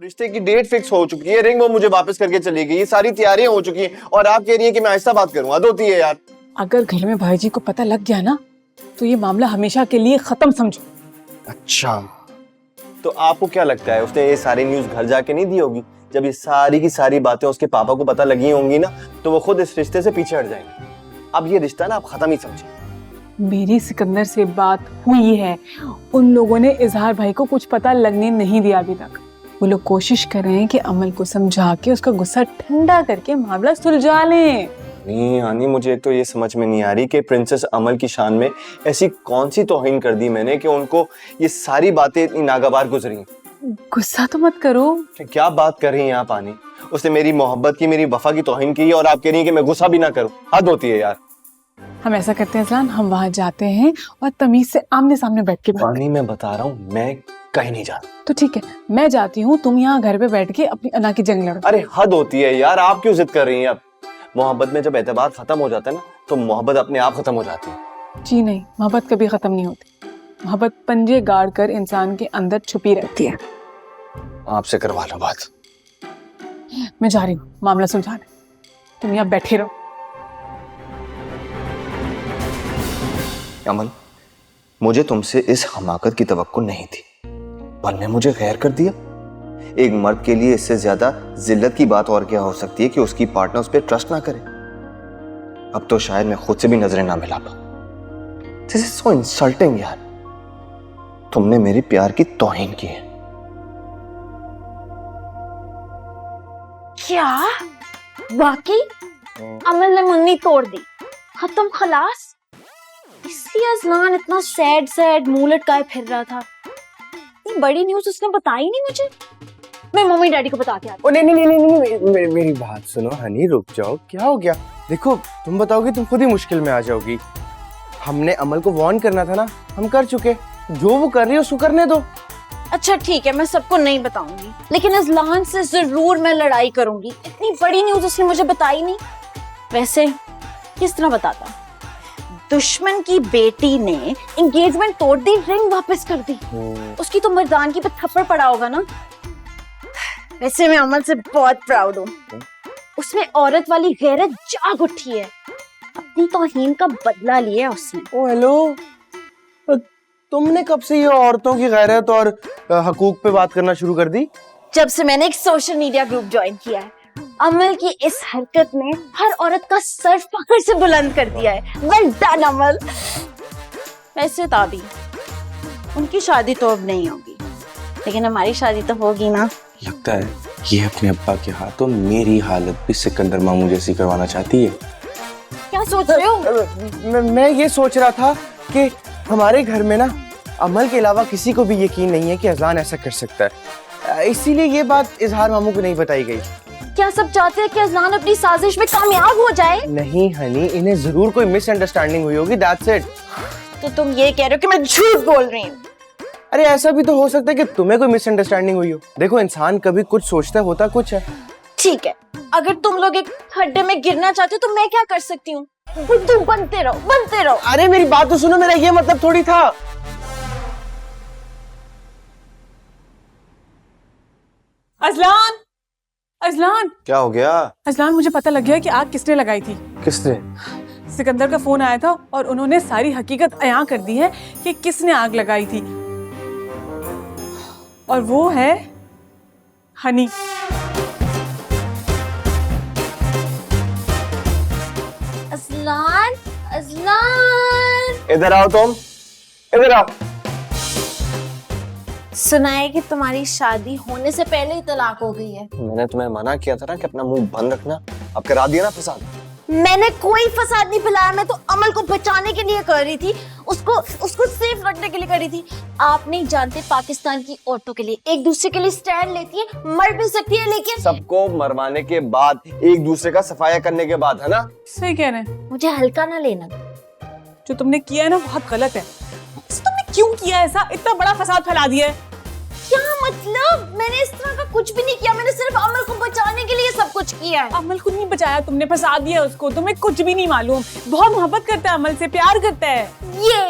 रिश्ते की date fix हो चुकी है, रिंग वो मुझे वापस करके चली गई, ये सारी तैयारियां हो चुकी हैं और आप कह रही हैं कि मैं आहिस्ता बात करूं। हद होती है यार। अगर घर में भाई जी को पता लग गया ना तो ये मामला हमेशा के लिए खत्म समझो। अच्छा, तो आपको क्या लगता है उसने ये सारी न्यूज घर जाके नहीं दी होगी? जब ये सारी की सारी बातें उसके पापा को पता लगी होंगी ना तो वो खुद इस रिश्ते से पीछे हट जाएंगे। अब ये रिश्ता ना आप खत्म ही समझिए। मेरी सिकंदर से बात हुई है, उन लोगों ने इजहार भाई को कुछ पता लगने नहीं दिया अभी तक। वो लोग कोशिश कर रहे हैं कि अमल को समझा के उसका गुस्सा ठंडा करके मामला सुलझा लें। नहीं हानी, मुझे एक तो ये समझ में नहीं आ रही कि प्रिंसेस अमल की शान में ऐसी कौन सी तौहीन कर दी मैंने कि उनको ये सारी बातें इतनी नागवार गुजरी। गुस्सा तो मत करो। क्या बात कर रही हैं आप आनी? उसने मेरी मोहब्बत की, मेरी वफा की तौहीन की और आप कह रही हैं कि मैं गुस्सा भी ना करूं। हद होती है यार। हम ऐसा करते हैं अज़लान, हम वहां जाते हैं और तमीज से आमने सामने बैठ के बात पानी मैं बता रहा हूँ, मैं कहीं नहीं जाता। तो ठीक है, मैं जाती हूँ, तुम यहाँ घर पे बैठ के अपनी अना की जंग लड़ो। अरे हद होती है यार, आप क्यों जिद कर रही हैं? अब मोहब्बत में जब एतबार खत्म हो जाता है ना तो मोहब्बत अपने आप खत्म हो जाती है। जी नहीं, मोहब्बत कभी खत्म नहीं होती। मोहब्बत पंजे गाड़ कर इंसान के अंदर छुपी रहती है। आपसे करवा लो बात। मैं जा रही हूँ मामला सुलझाने, तुम यहाँ बैठे रहो। अमन, मुझे तुमसे इस हमाकत की तवक्को नहीं थी, पर ने मुझे गैर कर दिया। एक मर्द के लिए इससे ज्यादा जिल्लत की बात और क्या हो सकती है कि उसकी पार्टनर उस पर ट्रस्ट ना करे। अब तो शायद मैं खुद से भी नजरें ना मिला पाऊं। दिस इज सो इंसल्टिंग यार। तुमने मेरे प्यार की तौहीन की है। क्या वाकई अमल ने मंगनी तोड़ दी? खत्म खलास? इसलिए अज़लान इतना सैड मुंह लटकाए फिर रहा था। ये बड़ी न्यूज़ उसने बताई नहीं मुझे। मैं मम्मी डैडी को बता के आती हूँ। नहीं, मेरी बात सुनो हनी, रुक जाओ। क्या हो गया? देखो, तुम बताओगी तुम खुद ही मुश्किल में आ जाओगी। हमने अमल को वार्न करना था ना, हम कर चुके। जो वो कर रही है उसको करने दो। अच्छा ठीक है, मैं सबको नहीं बताऊंगी, लेकिन अज़लान से जरूर मैं लड़ाई करूंगी। इतनी बड़ी न्यूज़ उसने मुझे बताई नहीं। वैसे किस तरह बताता? दुश्मन की बेटी ने एंगेजमेंट तोड़ दी, रिंग वापस कर दी। उसकी तो मर्दानगी पे थप्पड़ पड़ा होगा ना। वैसे मैं अमल से बहुत प्राउड हूँ। उसमें औरत वाली गैरत जाग उठी है। अपनी तौहीन का बदला लिया उसने। ओ हेलो, तुमने कब से ये औरतों की गैरत और हकूक पे बात करना शुरू कर दी? जब से मैंने एक सोशल मीडिया ग्रुप ज्वाइन किया है। अमल की इस हरकत ने हर औरत का सर फख्र से बुलंद कर दिया है। वेल डन अमल। वैसे ताबी, उनकी शादी तो अब नहीं होगी, लेकिन हमारी शादी तो होगी ना। लगता है ये अपने अब्बा के हाथों मेरी हालत भी सिकंदर मामू जैसी करवाना चाहती है। क्या सोच रहे हो? मैं ये सोच रहा था कि हमारे घर में ना अमल के अलावा किसी को भी यकीन नहीं है कि अज़लान ऐसा कर सकता है। इसीलिए ये बात इजहार मामू को नहीं बताई गई। क्या सब चाहते हैं कि अज़लान अपनी साजिश में कामयाब हो जाए? नहीं हनी, इन्हें जरूर कोई मिसअंडरस्टैंडिंग हुई होगी, दैट्स इट। तो तुम ये कह रहे हो कि मैं झूठ बोल रही हूँ? अरे ऐसा भी तो हो सकता है कि तुम्हें कोई मिसअंडरस्टैंडिंग हुई हो। देखो, इंसान कभी कुछ सोचता होता कुछ है। ठीक है, अगर तुम लोग एक खड्डे में गिरना चाहते हो तो मैं क्या कर सकती हूँ? बुद्धू बनते रहो, बनते रहो। अरे मेरी बात तो सुनो, मेरा ये मतलब थोड़ी था। अज़लान, अज़लान, क्या हो गया? अज़लान, मुझे पता लग गया कि आग किसने लगाई थी। किसने? सिकंदर का फोन आया था और उन्होंने सारी हकीकत अयां कर दी है कि किसने आग लगाई थी, और वो है हनी। अज़लान, अज़लान, इधर आओ तुम, इधर आओ। सुना है कि तुम्हारी शादी होने से पहले ही तलाक हो गई है। मैंने तुम्हें मना किया था ना कि अपना मुंह बंद रखना। अब करा दिया ना फसाद। मैंने कोई फसाद नहीं फैलाया, मैं तो अमल को बचाने के लिए कर रही थी, उसको सेफ रखने के लिए कर रही थी। आप नहीं जानते, पाकिस्तान की औरतों के लिए एक दूसरे के लिए स्टैंड लेती है, मर भी सकती है, लेकिन सबको मरवाने के बाद, एक दूसरे का सफाया करने के बाद, है ना? सही कह रहे हैं। मुझे हल्का ना लेना। जो तुमने किया है ना बहुत गलत है। तुमने क्यों किया ऐसा? इतना बड़ा फसाद फैला दिया है। क्या मतलब? मैंने इस तरह का कुछ भी नहीं किया, मैंने सिर्फ अमल को बचाने के लिए सब कुछ किया है। अमल को नहीं बचाया तुमने, फंसा दिया उसको। तुम्हें कुछ भी नहीं मालूम। बहुत मोहब्बत करता है अमल से, प्यार करता है। ये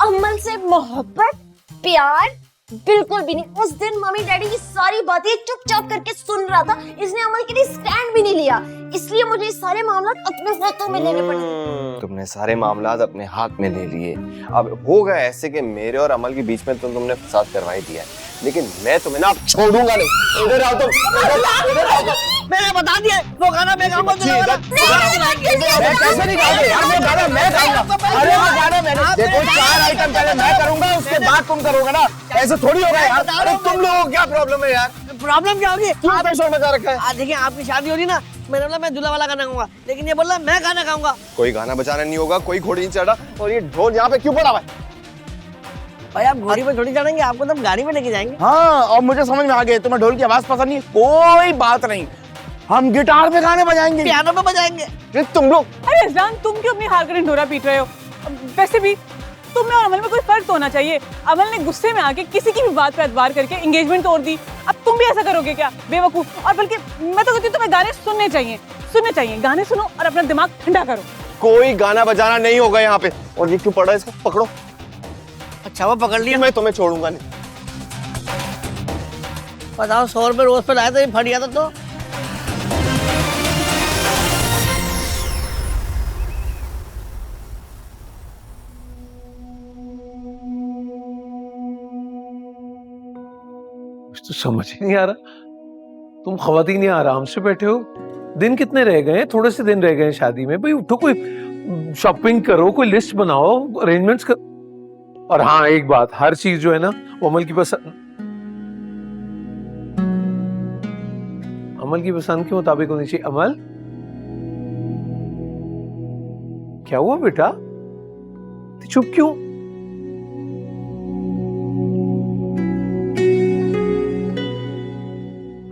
अमल से मोहब्बत, प्यार, बिल्कुल भी नहीं। उस दिन मम्मी डैडी की सारी बातें चुपचाप करके सुन रहा था, इसने अमल के लिए स्टैंड भी नहीं लिया, इसलिए मुझे ये सारे मामला अपने हाथों में लेने पड़े। तुमने सारे मामलात अपने हाथ में ले लिए। अब होगा ऐसे कि मेरे और अमल के बीच में तुमने फसाद करवा ही दिया है, लेकिन मैं तुम्हें ना अब छोड़ूंगा नहीं। इधर आओ तुम, इधर आओ तुम। मैंने बता दिया वो गाना मैं गाऊंगा, मैं कैसे नहीं गाऊंगा यार, वो गाना मैं गाऊंगा। अरे वो गाना मैंने, देखो 4 आइटम पहले मैं करूंगा, उसके बाद तुम करोगे ना, ऐसे थोड़ी होगा यार। अरे तुम लोगों को क्या प्रॉब्लम है यार? प्रॉब्लम क्या होगी? क्यों पैसों में रखा है? देखिए आपकी शादी हो रही ना, मैंने बोला मैं दूल्हा वाला गाना गाऊंगा, लेकिन ये बोला मैं गाना गाऊंगा। कोई गाना बजाना नहीं होगा, कोई घोड़ी नहीं चढ़ा, और ये ढोल यहाँ पे क्यों पड़ा हुआ है? भाई आप घोड़ी पे थोड़ी चढ़ेंगे, आपको तो हम गाड़ी में लेके जाएंगे। हाँ, और मुझे समझ में आ गया, तुम्हें ढोल की आवाज पसंद नहीं है, कोई बात नहीं, हम गिटार पे गाने बजाएंगे, पियानो पे बजाएंगे। ये तुम लोग अरे इज़लान, तुम क्यों अपनी हार करें ढोरा पीट रहे हो? वैसे भी तुम में और अमल में कोई फर्क तो होना चाहिए। अमल ने गुस्से में आके किसी की भी बात पे एतबार करके एंगेजमेंट तोड़ दी, अब तुम भी ऐसा करोगे क्या? बेवकूफ। और बल्कि मैं तो कहती हूँ तुम्हें गाने सुनने चाहिए, गाने सुनो और अपना दिमाग ठंडा करो। कोई गाना बजाना नहीं होगा यहाँ पे। और ये क्यों पड़ा है, इसको पकड़ो। अच्छा वो पकड़ लिया। मैं तुम्हें छोड़ूंगा नहीं। बताओ 100 रुपए रोज पे लाया था, ये फट गया था तो। कुछ तो समझ ही नहीं आ रहा। तुम खवातीन यहाँ आराम से बैठे हो, दिन कितने रह गए हैं? थोड़े से दिन रह गए हैं शादी में। भाई उठो, कोई शॉपिंग करो, कोई लिस्ट बनाओ, अरेंजमेंट्स कर। और हाँ एक बात, हर चीज जो है ना वो अमल की पसंद के मुताबिक होनी चाहिए। अमल क्या हुआ बेटा, चुप क्यों?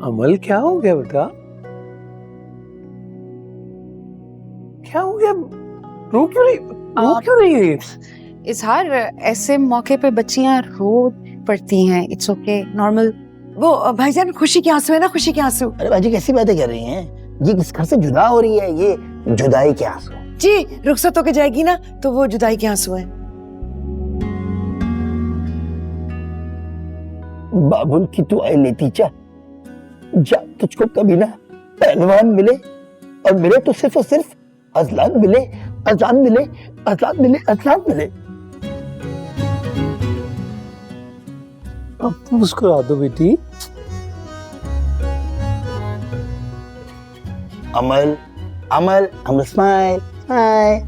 अमल क्या हो गया बेटा, क्या हो गया? रो क्यों रही है? इजहार, ऐसे मौके पे बच्चियां रो पड़ती हैं, इट्स ओके, नॉर्मल। वो भाईजान खुशी के आंसू है ना, खुशी के आंसू। अरे बाजी कैसी बातें कर रही हैं? ये किस घर से जुदा हो रही है, ये जुदाई के आंसू। जी, रुखसत होके जाएगी ना तो वो जुदाई के आंसू है। बाबुल की तू आई लेती जा, तुझको कभी ना पहलवान मिले, और मिले तो सिर्फ और सिर्फ अजलान मिले, अजलान मिले, अजलान मिले, अजलान मिले। अब तो मुस्कुरा दो बेटी। अमल, अमल, अमल स्माइल, स्माइल।